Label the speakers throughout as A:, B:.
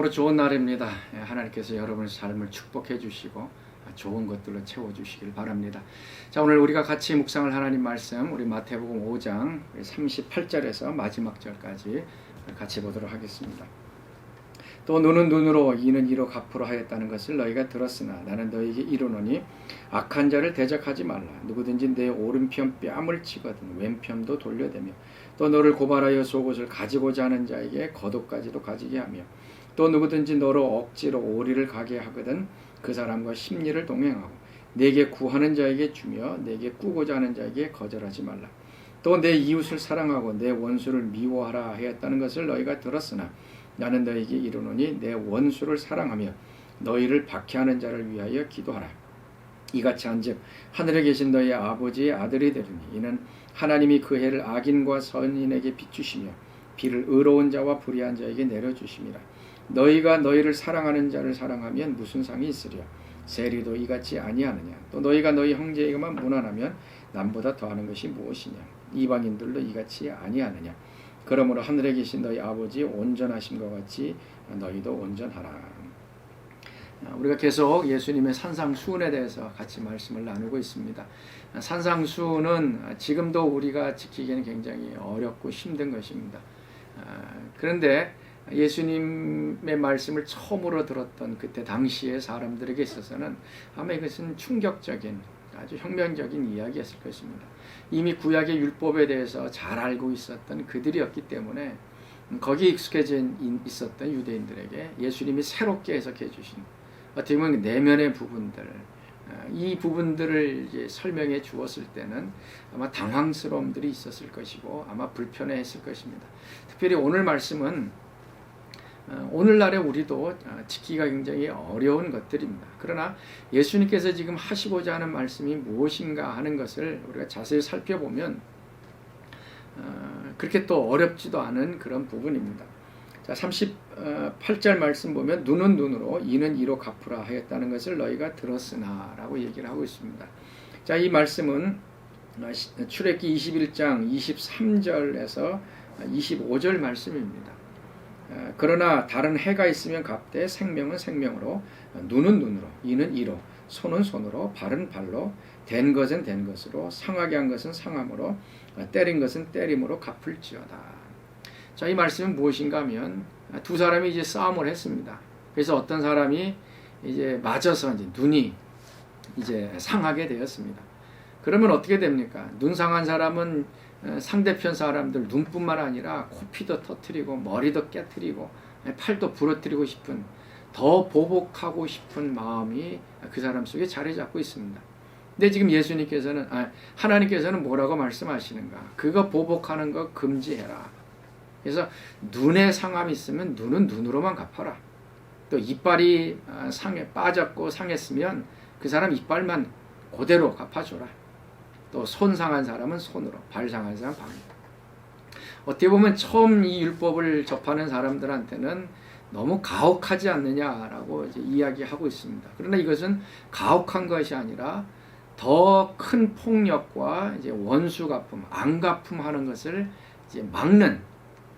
A: 오늘 좋은 날입니다. 하나님께서 여러분의 삶을 축복해 주시고 좋은 것들로 채워 주시길 바랍니다. 자, 오늘 우리가 같이 묵상할 하나님 말씀, 우리 마태복음 5장 38절에서 마지막 절까지 같이 보도록 하겠습니다. 또 눈은 눈으로 이는 이로 갚으라 하였다는 것을 너희가 들었으나 나는 너희에게 이르노니 악한 자를 대적하지 말라. 누구든지 내 오른편 뺨을 치거든 왼편도 돌려대며 또 너를 고발하여 속옷을 가지고자 하는 자에게 겉옷까지도 가지게 하며 또 누구든지 너로 억지로 오리를 가게 하거든 그 사람과 심리를 동행하고 내게 구하는 자에게 주며 내게 꾸고자 하는 자에게 거절하지 말라. 또 내 이웃을 사랑하고 내 원수를 미워하라 하였다는 것을 너희가 들었으나 나는 너희에게 이르노니 내 원수를 사랑하며 너희를 박해하는 자를 위하여 기도하라. 이같이 한즉 하늘에 계신 너희 아버지의 아들이 되리니 이는 하나님이 그 해를 악인과 선인에게 비추시며 비를 의로운 자와 불의한 자에게 내려주심이라. 너희가 너희를 사랑하는 자를 사랑하면 무슨 상이 있으랴. 세리도 이같이 아니하느냐. 또 너희가 너희 형제에게만 무난하면 남보다 더하는 것이 무엇이냐. 이방인들도 이같이 아니하느냐. 그러므로 하늘에 계신 너희 아버지 온전하심과 같이 너희도 온전하라. 우리가 계속 예수님의 산상수훈에 대해서 같이 말씀을 나누고 있습니다. 산상수훈은 지금도 우리가 지키기에는 굉장히 어렵고 힘든 것입니다. 그런데 예수님의 말씀을 처음으로 들었던 그때 당시의 사람들에게 있어서는 아마 이것은 충격적인 아주 혁명적인 이야기였을 것입니다. 이미 구약의 율법에 대해서 잘 알고 있었던 그들이었기 때문에 거기에 익숙해져 있었던 유대인들에게 예수님이 새롭게 해석해 주신 어떻게 보면 내면의 부분들, 이 부분들을 이제 설명해 주었을 때는 아마 당황스러움들이 있었을 것이고 아마 불편해했을 것입니다. 특별히 오늘 말씀은 오늘날에 우리도 지키기가 굉장히 어려운 것들입니다. 그러나 예수님께서 지금 하시고자 하는 말씀이 무엇인가 하는 것을 우리가 자세히 살펴보면 그렇게 또 어렵지도 않은 그런 부분입니다. 자, 38절 말씀 보면 눈은 눈으로 이는 이로 갚으라 하였다는 것을 너희가 들었으나 라고 얘기를 하고 있습니다. 자, 이 말씀은 출애굽기 21장 23절에서 25절 말씀입니다. 그러나 다른 해가 있으면 갚되 생명은 생명으로 눈은 눈으로 이는 이로 손은 손으로 발은 발로 된 것은 된 것으로 상하게 한 것은 상함으로 때린 것은 때림으로 갚을지어다. 자, 이 말씀은 무엇인가 하면 두 사람이 이제 싸움을 했습니다. 그래서 어떤 사람이 이제 맞아서 이제 눈이 이제 상하게 되었습니다. 그러면 어떻게 됩니까? 눈 상한 사람은 상대편 사람들 눈뿐만 아니라 코피도 터뜨리고 머리도 깨뜨리고 팔도 부러뜨리고 싶은 더 보복하고 싶은 마음이 그 사람 속에 자리 잡고 있습니다. 근데 지금 예수님께서는 하나님께서는 뭐라고 말씀하시는가? 그거 보복하는 거 금지해라. 그래서 눈에 상함이 있으면 눈은 눈으로만 갚아라. 또 이빨이 상해 빠졌고 상했으면 그 사람 이빨만 그대로 갚아줘라. 또 손 상한 사람은 손으로, 발 상한 사람은 발로. 어떻게 보면 처음 이 율법을 접하는 사람들한테는 너무 가혹하지 않느냐라고 이제 이야기하고 있습니다. 그러나 이것은 가혹한 것이 아니라 더 큰 폭력과 이제 원수 갚음, 안 갚음하는 것을 이제 막는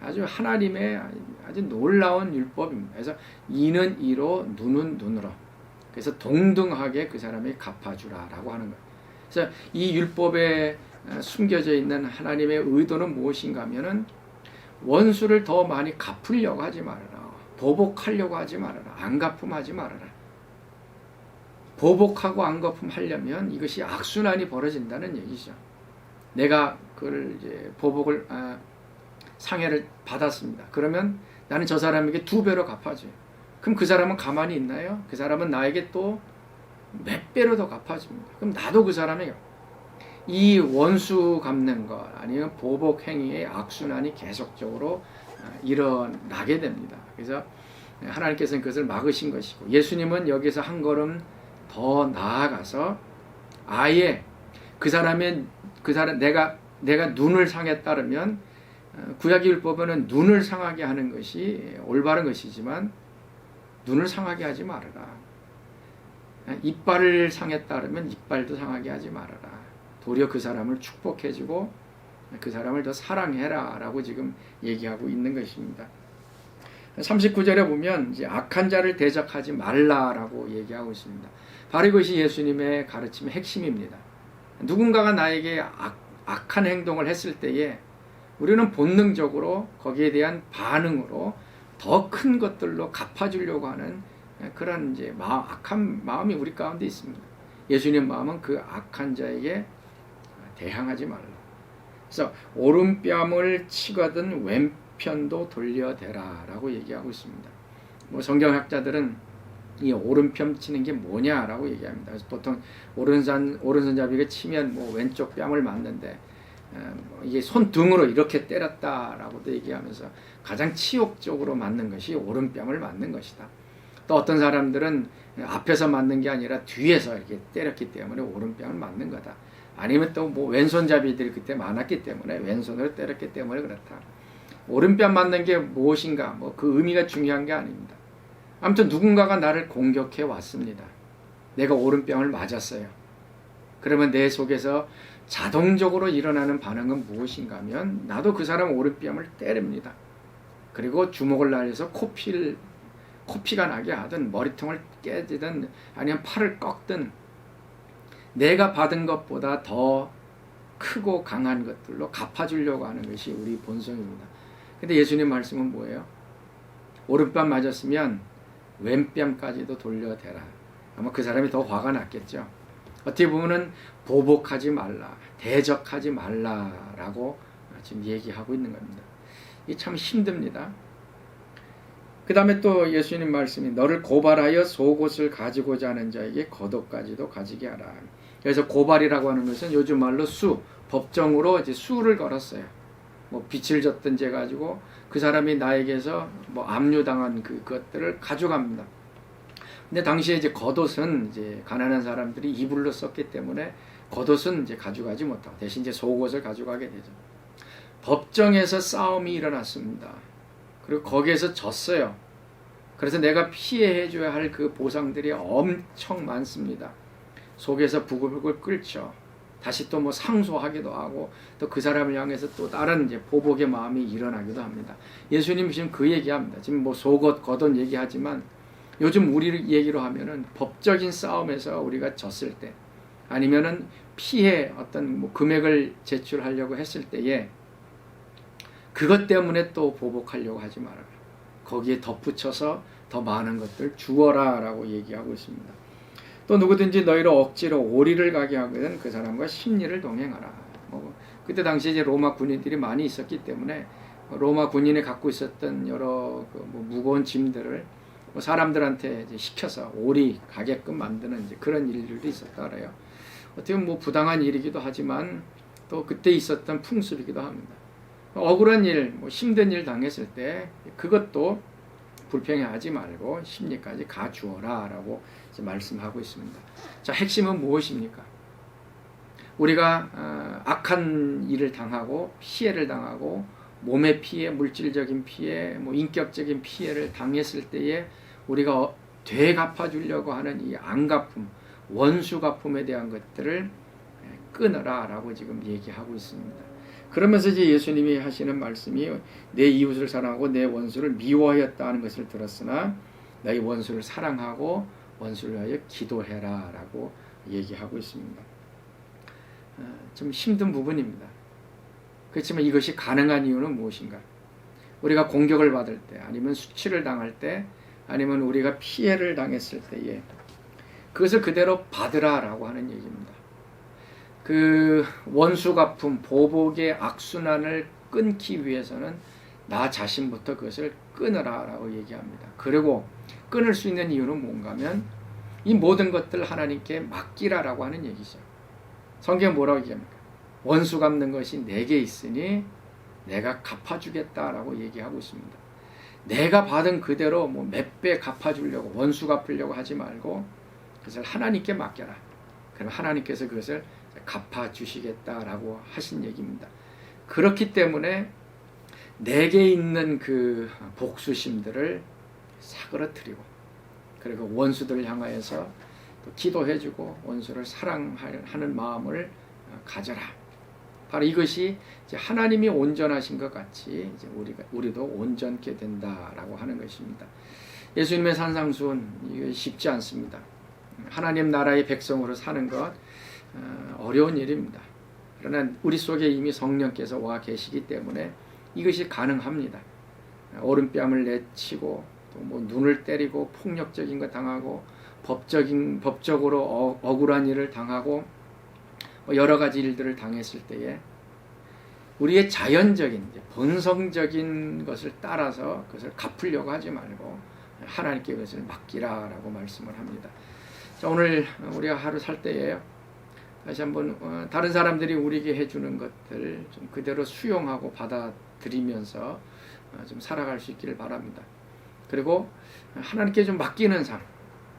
A: 아주 하나님의 아주 놀라운 율법입니다. 그래서 이는 이로 눈은 눈으로. 그래서 동등하게 그 사람에게 갚아주라라고 하는 거예요. 그래서 이 율법에 숨겨져 있는 하나님의 의도는 무엇인가 하면은 원수를 더 많이 갚으려고 하지 말아라. 보복하려고 하지 말아라. 안 갚음하지 말아라. 보복하고 안 갚음하려면 이것이 악순환이 벌어진다는 얘기죠. 내가 그걸 이제 보복을 상해를 받았습니다. 그러면 나는 저 사람에게 2배로 갚아줘요. 그럼 그 사람은 가만히 있나요? 그 사람은 나에게 또 몇 배로 더 갚아줍니다. 그럼 나도 그 사람에게 이 원수 갚는 것 아니면 보복 행위의 악순환이 계속적으로 일어나게 됩니다. 그래서 하나님께서는 그것을 막으신 것이고 예수님은 여기서 한 걸음 더 나아가서 아예 그 사람 내가 눈을 상에 따르면 구약의 율법에는 눈을 상하게 하는 것이 올바른 것이지만 눈을 상하게 하지 말아라. 이빨을 상에 따르면 이빨도 상하게 하지 말아라. 도리어 그 사람을 축복해주고 그 사람을 더 사랑해라 라고 지금 얘기하고 있는 것입니다. 39절에 보면 이제 악한 자를 대적하지 말라라고 얘기하고 있습니다. 바로 이것이 예수님의 가르침의 핵심입니다. 누군가가 나에게 악한 행동을 했을 때에 우리는 본능적으로 거기에 대한 반응으로 더 큰 것들로 갚아주려고 하는 그런 이제 악한 마음이 우리 가운데 있습니다. 예수님 마음은 그 악한 자에게 대항하지 말라. 그래서 오른뺨을 치거든 왼편도 돌려대라라고 얘기하고 있습니다. 뭐 성경학자들은 이 오른편 치는 게 뭐냐라고 얘기합니다. 그래서 보통 오른손잡이가 치면 뭐 왼쪽 뺨을 맞는데 이게 손등으로 이렇게 때렸다라고도 얘기하면서 가장 치욕적으로 맞는 것이 오른뺨을 맞는 것이다. 또 어떤 사람들은 앞에서 맞는 게 아니라 뒤에서 이렇게 때렸기 때문에 오른뺨을 맞는 거다. 아니면 또 뭐 왼손잡이들이 그때 많았기 때문에 왼손으로 때렸기 때문에 그렇다. 오른뺨 맞는 게 무엇인가? 뭐 그 의미가 중요한 게 아닙니다. 아무튼 누군가가 나를 공격해 왔습니다. 내가 오른뺨을 맞았어요. 그러면 내 속에서 자동적으로 일어나는 반응은 무엇인가 하면 나도 그 사람 오른뺨을 때립니다. 그리고 주먹을 날려서 코피가 나게 하든 머리통을 깨지든 아니면 팔을 꺾든 내가 받은 것보다 더 크고 강한 것들로 갚아주려고 하는 것이 우리 본성입니다. 근데 예수님 말씀은 뭐예요? 오른뺨 맞았으면 왼뺨까지도 돌려대라. 아마 그 사람이 더 화가 났겠죠. 어떻게 보면은 보복하지 말라, 대적하지 말라라고 지금 얘기하고 있는 겁니다. 이 참 힘듭니다. 그 다음에 또 예수님 말씀이 너를 고발하여 속옷을 가지고자 하는 자에게 겉옷까지도 가지게 하라. 그래서 고발이라고 하는 것은 요즘 말로 법정으로 이제 수를 걸었어요. 뭐 빚을 졌든지 해가지고 그 사람이 나에게서 뭐 압류당한 그것들을 가져갑니다. 근데 당시에 이제 겉옷은 이제 가난한 사람들이 이불로 썼기 때문에 겉옷은 이제 가져가지 못하고 대신 이제 속옷을 가져가게 되죠. 법정에서 싸움이 일어났습니다. 그리고 거기에서 졌어요. 그래서 내가 피해줘야 할 그 보상들이 엄청 많습니다. 속에서 부글부글 끓죠. 다시 또 뭐 상소하기도 하고 또 그 사람을 향해서 또 다른 이제 보복의 마음이 일어나기도 합니다. 예수님이 지금 그 얘기합니다. 지금 뭐 속옷, 겉옷 얘기하지만 요즘 우리 얘기로 하면은 법적인 싸움에서 우리가 졌을 때 아니면은 피해 어떤 뭐 금액을 제출하려고 했을 때에 그것 때문에 또 보복하려고 하지 말아라. 거기에 덧붙여서 더 많은 것들 주어라 라고 얘기하고 있습니다. 또 누구든지 너희를 억지로 오리를 가게 하거든 그 사람과 심리를 동행하라. 그때 당시 이제 로마 군인들이 많이 있었기 때문에 로마 군인이 갖고 있었던 여러 뭐 무거운 짐들을 사람들한테 이제 시켜서 오리 가게끔 만드는 이제 그런 일들도 있었다 그래요. 어떻게 보면 뭐 부당한 일이기도 하지만 또 그때 있었던 풍습이기도 합니다. 억울한 일, 뭐 힘든 일 당했을 때 그것도 불평해하지 말고 심리까지 가주어라 라고 말씀하고 있습니다. 자, 핵심은 무엇입니까? 우리가 악한 일을 당하고 피해를 당하고 몸의 피해, 물질적인 피해, 뭐 인격적인 피해를 당했을 때에 우리가 되갚아주려고 하는 이 안갚음, 원수갚음에 대한 것들을 끊어라 라고 지금 얘기하고 있습니다. 그러면서 이제 예수님이 하시는 말씀이 내 이웃을 사랑하고 내 원수를 미워하였다 하는 것을 들었으나 너희 원수를 사랑하고 원수를 위하여 기도해라 라고 얘기하고 있습니다. 좀 힘든 부분입니다. 그렇지만 이것이 가능한 이유는 무엇인가? 우리가 공격을 받을 때 아니면 수치를 당할 때 아니면 우리가 피해를 당했을 때에 그것을 그대로 받으라 라고 하는 얘기입니다. 그 원수 갚음, 보복의 악순환을 끊기 위해서는 나 자신부터 그것을 끊으라 라고 얘기합니다. 그리고 끊을 수 있는 이유는 뭔가 하면 이 모든 것들 하나님께 맡기라 라고 하는 얘기죠. 성경은 뭐라고 얘기합니까? 원수 갚는 것이 내게 있으니 내가 갚아주겠다 라고 얘기하고 있습니다. 내가 받은 그대로 뭐 몇 배 갚아주려고 원수 갚으려고 하지 말고 그것을 하나님께 맡겨라. 그럼 하나님께서 그것을 갚아주시겠다라고 하신 얘기입니다. 그렇기 때문에 내게 있는 그 복수심들을 사그러뜨리고 그리고 원수들을 향하여서 또 기도해주고 원수를 사랑하는 마음을 가져라. 바로 이것이 이제 하나님이 온전하신 것 같이 이제 우리도 온전케 된다라고 하는 것입니다. 예수님의 산상수훈 이게 쉽지 않습니다. 하나님 나라의 백성으로 사는 것 어려운 일입니다. 그러나 우리 속에 이미 성령께서 와 계시기 때문에 이것이 가능합니다. 오른뺨을 내치고 또 뭐 눈을 때리고 폭력적인 거 당하고 법적으로 억울한 일을 당하고 여러 가지 일들을 당했을 때에 우리의 자연적인 본성적인 것을 따라서 그것을 갚으려고 하지 말고 하나님께 그것을 맡기라라고 말씀을 합니다. 자, 오늘 우리가 하루 살 때에 다시 한번 다른 사람들이 우리에게 해주는 것들 좀 그대로 수용하고 받아들이면서 좀 살아갈 수 있기를 바랍니다. 그리고 하나님께 좀 맡기는 삶,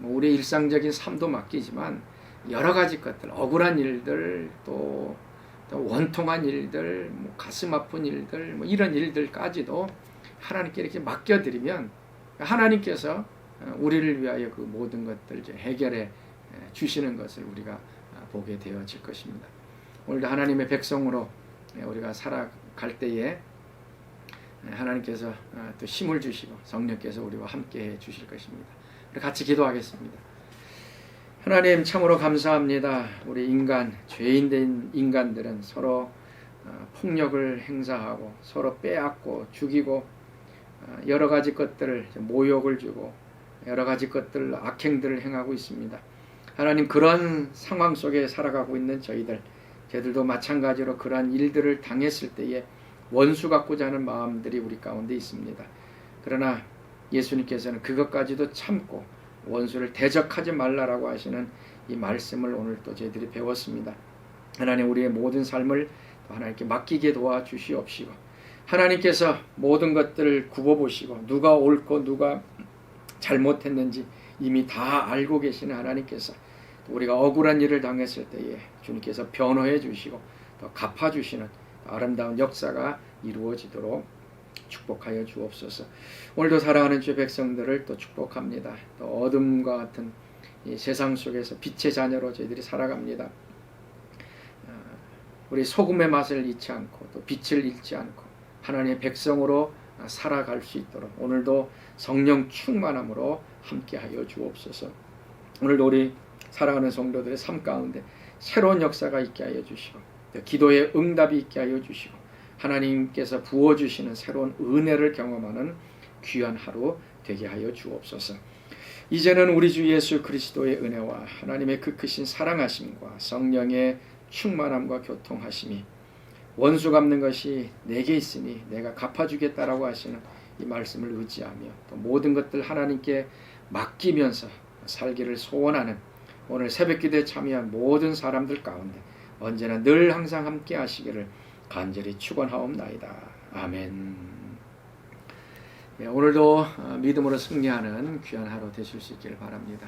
A: 우리 일상적인 삶도 맡기지만 여러 가지 것들, 억울한 일들, 또 원통한 일들, 가슴 아픈 일들, 이런 일들까지도 하나님께 이렇게 맡겨드리면 하나님께서 우리를 위하여 그 모든 것들 이제 해결해 주시는 것을 우리가 보게 되어질 것입니다. 오늘도 하나님의 백성으로 우리가 살아갈 때에 하나님께서 또 힘을 주시고 성령께서 우리와 함께 해 주실 것입니다. 우리 같이 기도하겠습니다. 하나님 참으로 감사합니다. 우리 인간, 죄인된 인간들은 서로 폭력을 행사하고 서로 빼앗고 죽이고 여러 가지 것들을 모욕을 주고 여러 가지 것들 악행들을 행하고 있습니다. 하나님 그런 상황 속에 살아가고 있는 저희들도 마찬가지로 그러한 일들을 당했을 때에 원수 갖고자 하는 마음들이 우리 가운데 있습니다. 그러나 예수님께서는 그것까지도 참고 원수를 대적하지 말라라고 하시는 이 말씀을 오늘 또 저희들이 배웠습니다. 하나님 우리의 모든 삶을 하나님께 맡기게 도와주시옵시고 하나님께서 모든 것들을 굽어보시고 누가 옳고 누가 잘못했는지 이미 다 알고 계시는 하나님께서 우리가 억울한 일을 당했을 때에 주님께서 변호해 주시고 또 갚아주시는 아름다운 역사가 이루어지도록 축복하여 주옵소서. 오늘도 사랑하는 주의 백성들을 또 축복합니다. 또 어둠과 같은 이 세상 속에서 빛의 자녀로 저희들이 살아갑니다. 우리 소금의 맛을 잃지 않고 또 빛을 잃지 않고 하나님의 백성으로 살아갈 수 있도록 오늘도 성령 충만함으로 함께하여 주옵소서. 오늘도 우리 사랑하는 성도들의 삶 가운데 새로운 역사가 있게 하여 주시고 기도의 응답이 있게 하여 주시고 하나님께서 부어주시는 새로운 은혜를 경험하는 귀한 하루 되게 하여 주옵소서. 이제는 우리 주 예수 그리스도의 은혜와 하나님의 그 크신 사랑하심과 성령의 충만함과 교통하심이 원수 갚는 것이 내게 있으니 내가 갚아주겠다라고 하시는 이 말씀을 의지하며 또 모든 것들 하나님께 맡기면서 살기를 소원하는 오늘 새벽기도에 참여한 모든 사람들 가운데 언제나 늘 항상 함께 하시기를 간절히 축원하옵나이다. 아멘. 오늘도 믿음으로 승리하는 귀한 하루 되실 수 있기를 바랍니다.